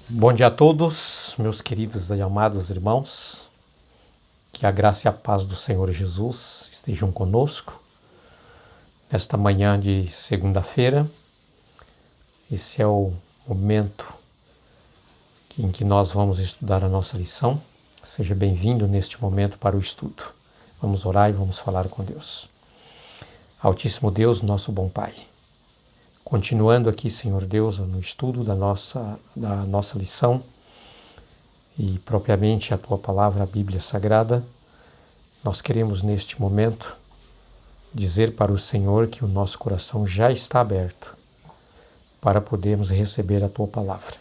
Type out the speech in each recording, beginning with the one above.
Bom dia a todos, meus queridos e amados irmãos. Que a graça e a paz do Senhor Jesus estejam conosco nesta manhã de segunda-feira. Esse é o momento em que nós vamos estudar a nossa lição. Seja bem-vindo neste momento para o estudo. Vamos orar e vamos falar com Deus. Altíssimo Deus, nosso bom Pai. Continuando aqui, Senhor Deus, no estudo da nossa lição e propriamente a Tua palavra, a Bíblia Sagrada, nós queremos neste momento dizer para o Senhor que o nosso coração já está aberto para podermos receber a Tua palavra.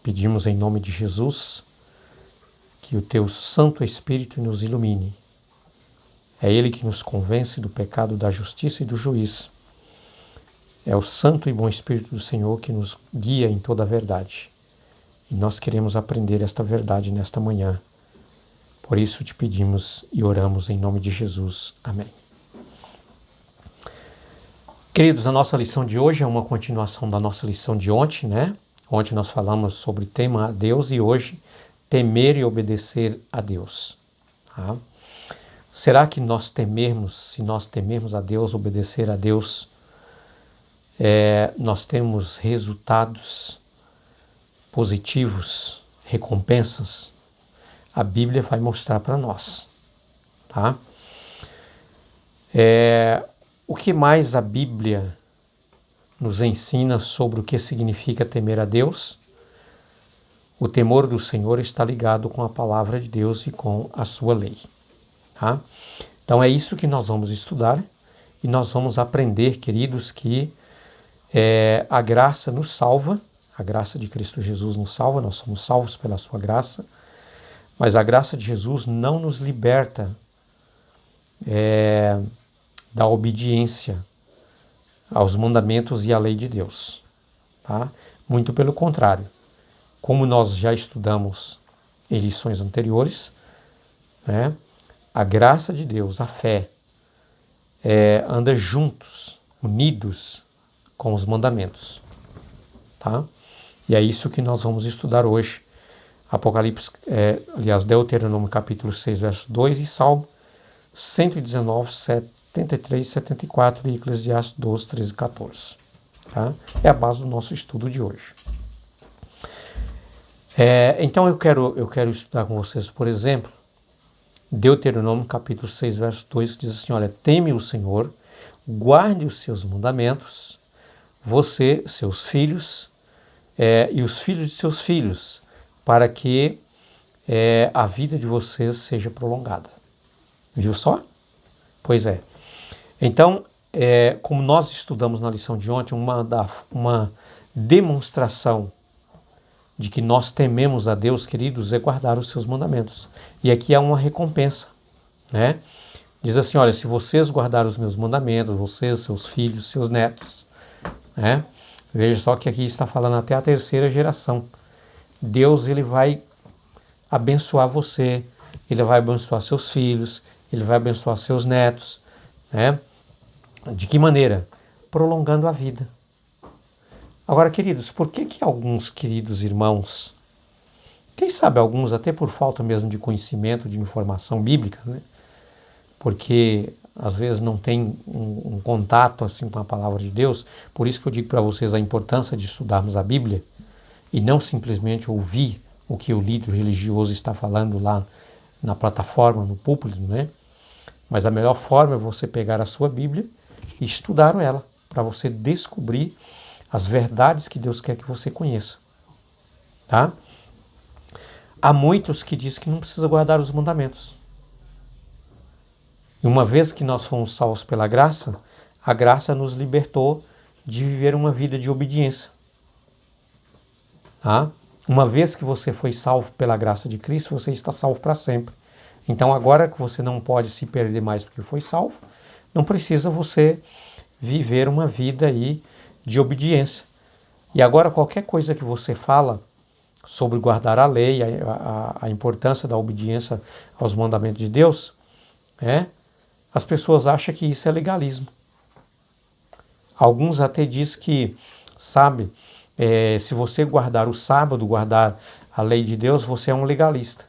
Pedimos em nome de Jesus que o Teu Santo Espírito nos ilumine. É Ele que nos convence do pecado, da justiça e do juízo. É o Santo e bom Espírito do Senhor que nos guia em toda a verdade. E nós queremos aprender esta verdade nesta manhã. Por isso te pedimos e oramos em nome de Jesus. Amém. Queridos, a nossa lição de hoje é uma continuação da nossa lição de ontem, né? Ontem nós falamos sobre tema a Deus e hoje temer e obedecer a Deus. Tá? Será que se nós temermos a Deus, obedecer a Deus, nós temos resultados positivos, recompensas? A Bíblia vai mostrar para nós. Tá? O que mais a Bíblia nos ensina sobre o que significa temer a Deus? O temor do Senhor está ligado com a palavra de Deus e com a sua lei. Tá? Então é isso que nós vamos estudar e nós vamos aprender, queridos, que a graça nos salva, a graça de Cristo Jesus nos salva, nós somos salvos pela sua graça, mas a graça de Jesus não nos liberta da obediência aos mandamentos e à lei de Deus. Tá? Muito pelo contrário. Como nós já estudamos em lições anteriores, né, a graça de Deus, a fé, anda juntos, unidos com os mandamentos. Tá? E é isso que nós vamos estudar hoje. Apocalipse, Deuteronômio capítulo 6, verso 2 e Salmo 119, 73, 74 e Eclesiastes 12, 13 e 14. Tá? É a base do nosso estudo de hoje. Então eu quero estudar com vocês, por exemplo, Deuteronômio capítulo 6, verso 2, que diz assim, olha, teme o Senhor, guarde os seus mandamentos, você, seus filhos e os filhos de seus filhos, para que a vida de vocês seja prolongada. Viu só? Pois é. Então, como nós estudamos na lição de ontem, uma demonstração de que nós tememos a Deus, queridos, é guardar os seus mandamentos. E aqui há uma recompensa, né? Diz assim, olha, se vocês guardarem os meus mandamentos, vocês, seus filhos, seus netos, né? Veja só que aqui está falando até a terceira geração. Deus, ele vai abençoar você, ele vai abençoar seus filhos, ele vai abençoar seus netos, né? De que maneira? Prolongando a vida. Agora, queridos, por que alguns queridos irmãos, quem sabe alguns até por falta mesmo de conhecimento, de informação bíblica, né? Porque às vezes não tem um contato assim com a palavra de Deus, por isso que eu digo para vocês a importância de estudarmos a Bíblia e não simplesmente ouvir o que o líder religioso está falando lá na plataforma, no púlpito, né? Mas a melhor forma é você pegar a sua Bíblia e estudar ela, para você descobrir as verdades que Deus quer que você conheça. Tá? Há muitos que dizem que não precisa guardar os mandamentos. E uma vez que nós fomos salvos pela graça, a graça nos libertou de viver uma vida de obediência. Tá? Uma vez que você foi salvo pela graça de Cristo, você está salvo para sempre. Então agora que você não pode se perder mais porque foi salvo, não precisa você viver uma vida aí de obediência. E agora qualquer coisa que você fala sobre guardar a lei, a importância da obediência aos mandamentos de Deus, as pessoas acham que isso é legalismo. Alguns até dizem que, sabe, Se você guardar o sábado, guardar a lei de Deus, você é um legalista.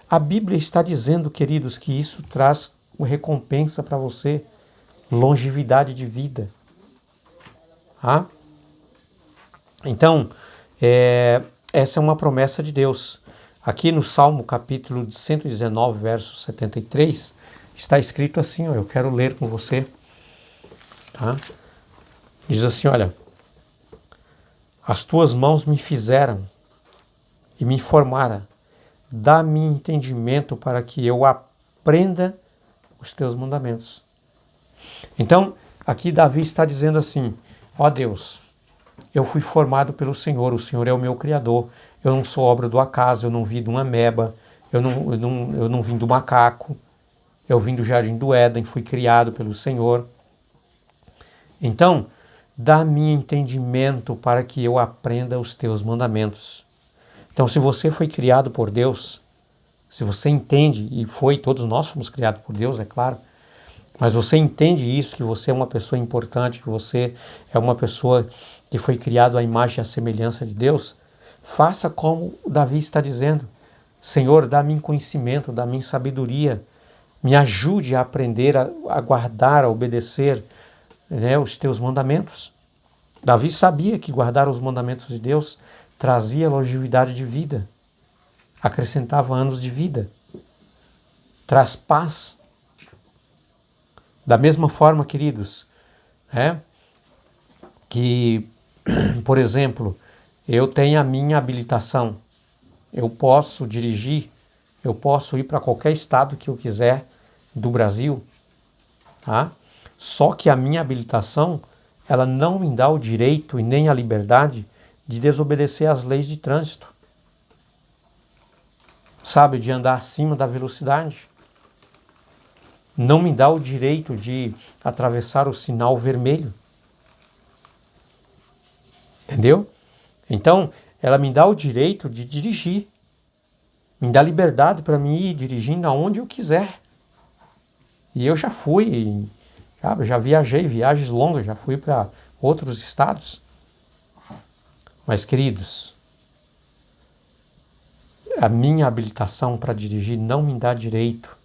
A Bíblia está dizendo, queridos, que isso traz uma recompensa para você, longevidade de vida. Tá? Então, essa é uma promessa de Deus. Aqui no Salmo capítulo 119, verso 73, está escrito assim, eu quero ler com você. Tá? Diz assim, olha, as tuas mãos me fizeram e me formaram, dá-me entendimento para que eu aprenda os teus mandamentos. Então, aqui Davi está dizendo assim, ó Deus, eu fui formado pelo Senhor, o Senhor é o meu Criador, eu não sou obra do acaso, eu não vim de uma ameba, eu não vim do macaco, eu vim do jardim do Éden, fui criado pelo Senhor. Então, dá-me entendimento para que eu aprenda os teus mandamentos. Então, se você foi criado por Deus, se você entende, e todos nós fomos criados por Deus, é claro, mas você entende isso, que você é uma pessoa importante, que você é uma pessoa que foi criado à imagem e à semelhança de Deus, faça como Davi está dizendo. Senhor, dá-me conhecimento, dá-me sabedoria, me ajude a aprender, a guardar, a obedecer, né, os teus mandamentos. Davi sabia que guardar os mandamentos de Deus trazia longevidade de vida, acrescentava anos de vida, traz paz. Da mesma forma, queridos, que, por exemplo, eu tenho a minha habilitação, eu posso dirigir, eu posso ir para qualquer estado que eu quiser do Brasil, tá? Só que a minha habilitação, ela não me dá o direito e nem a liberdade de desobedecer às leis de trânsito, sabe, de andar acima da velocidade. Não me dá o direito de atravessar o sinal vermelho. Entendeu? Então, ela me dá o direito de dirigir. Me dá liberdade para mim ir dirigindo aonde eu quiser. E eu já fui, já viajei, viagens longas, já fui para outros estados. Mas, queridos, a minha habilitação para dirigir não me dá direito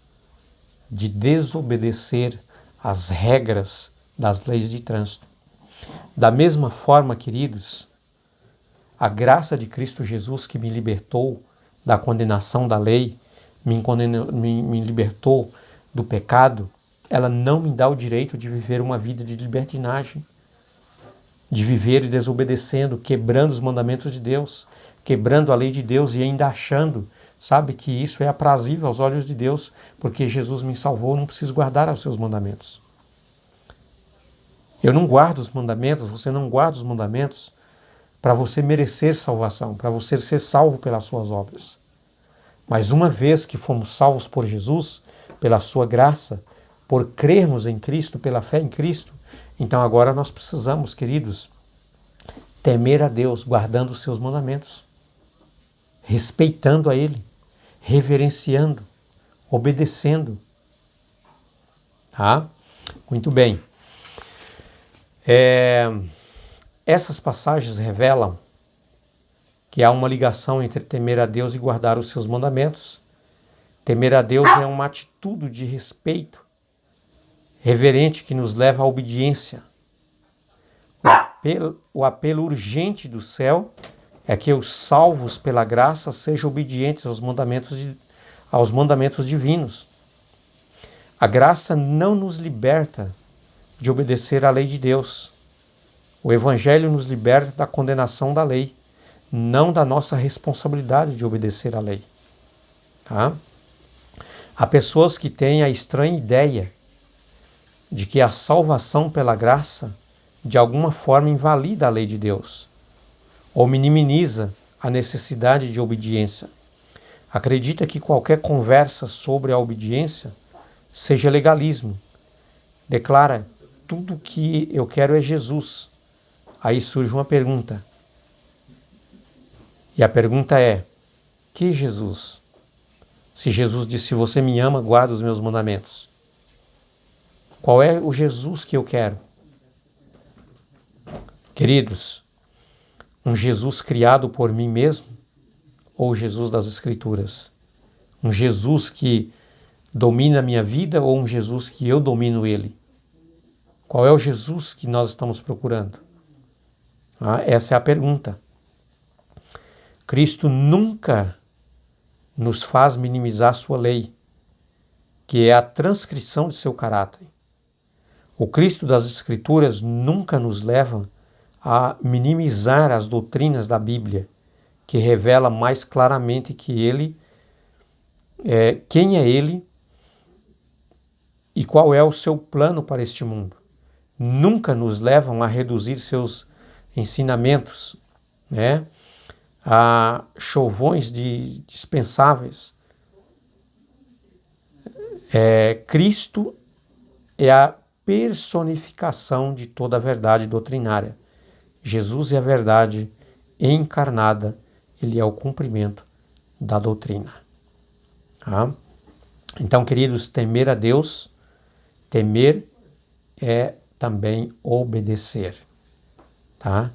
de desobedecer às regras das leis de trânsito. Da mesma forma, queridos, a graça de Cristo Jesus que me libertou da condenação da lei, me libertou do pecado, ela não me dá o direito de viver uma vida de libertinagem, de viver desobedecendo, quebrando os mandamentos de Deus, quebrando a lei de Deus e ainda achando, sabe, que isso é aprazível aos olhos de Deus, porque Jesus me salvou, não preciso guardar os seus mandamentos. Eu não guardo os mandamentos, você não guarda os mandamentos para você merecer salvação, para você ser salvo pelas suas obras. Mas uma vez que fomos salvos por Jesus, pela sua graça, por crermos em Cristo, pela fé em Cristo, então agora nós precisamos, queridos, temer a Deus, guardando os seus mandamentos, respeitando a Ele, reverenciando, obedecendo. Tá? Muito bem. Essas passagens revelam que há uma ligação entre temer a Deus e guardar os seus mandamentos. Temer a Deus é uma atitude de respeito reverente que nos leva à obediência. O apelo urgente do céu é que os salvos pela graça sejam obedientes aos mandamentos divinos. A graça não nos liberta de obedecer à lei de Deus. O Evangelho nos liberta da condenação da lei, não da nossa responsabilidade de obedecer à lei. Tá? Há pessoas que têm a estranha ideia de que a salvação pela graça de alguma forma invalida a lei de Deus ou minimiza a necessidade de obediência. Acredita que qualquer conversa sobre a obediência seja legalismo. Declara, tudo que eu quero é Jesus. Aí surge uma pergunta. E a pergunta é, que Jesus? Se Jesus disse, se você me ama, guarda os meus mandamentos. Qual é o Jesus que eu quero? Queridos, Um Jesus criado por mim mesmo ou o Jesus das Escrituras? Um Jesus que domina a minha vida ou um Jesus que eu domino ele? Qual é o Jesus que nós estamos procurando? Essa é a pergunta. Cristo nunca nos faz minimizar sua lei, que é a transcrição de seu caráter. O Cristo das Escrituras nunca nos leva a minimizar as doutrinas da Bíblia, que revela mais claramente que Ele, quem é Ele e qual é o seu plano para este mundo. Nunca nos levam a reduzir seus ensinamentos, a chovões dispensáveis. Cristo é a personificação de toda a verdade doutrinária. Jesus é a verdade encarnada, ele é o cumprimento da doutrina. Tá? Então, queridos, temer a Deus, temer é também obedecer. Tá?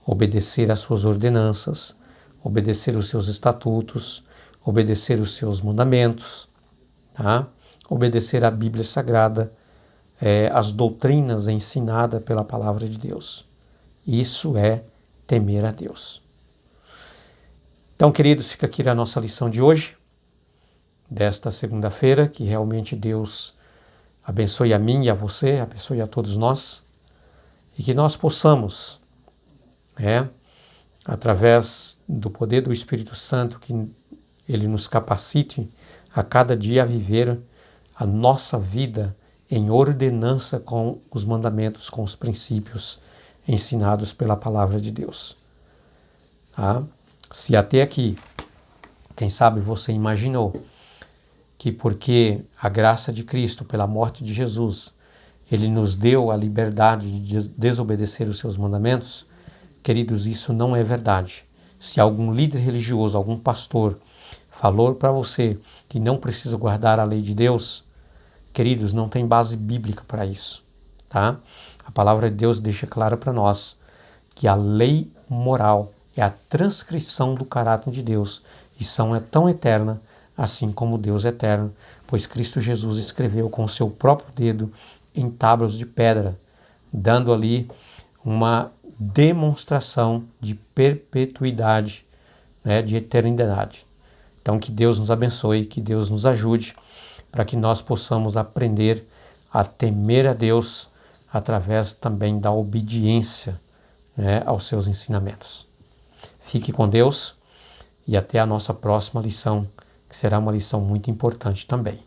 Obedecer às suas ordenanças, obedecer os seus estatutos, obedecer os seus mandamentos, tá? Obedecer à Bíblia Sagrada, as doutrinas ensinadas pela Palavra de Deus. Isso é temer a Deus. Então, queridos, fica aqui a nossa lição de hoje, desta segunda-feira, que realmente Deus abençoe a mim e a você, abençoe a todos nós, e que nós possamos, através do poder do Espírito Santo, que ele nos capacite a cada dia a viver a nossa vida em ordenança com os mandamentos, com os princípios ensinados pela Palavra de Deus. Tá? Se até aqui, quem sabe você imaginou que porque a graça de Cristo, pela morte de Jesus, ele nos deu a liberdade de desobedecer os seus mandamentos, queridos, isso não é verdade. Se algum líder religioso, algum pastor falou para você que não precisa guardar a lei de Deus, queridos, não tem base bíblica para isso, tá? A palavra de Deus deixa claro para nós que a lei moral é a transcrição do caráter de Deus e é tão eterna assim como Deus é eterno, pois Cristo Jesus escreveu com o seu próprio dedo em tábuas de pedra, dando ali uma demonstração de perpetuidade, de eternidade. Então que Deus nos abençoe, que Deus nos ajude para que nós possamos aprender a temer a Deus através também da obediência, aos seus ensinamentos. Fique com Deus e até a nossa próxima lição, que será uma lição muito importante também.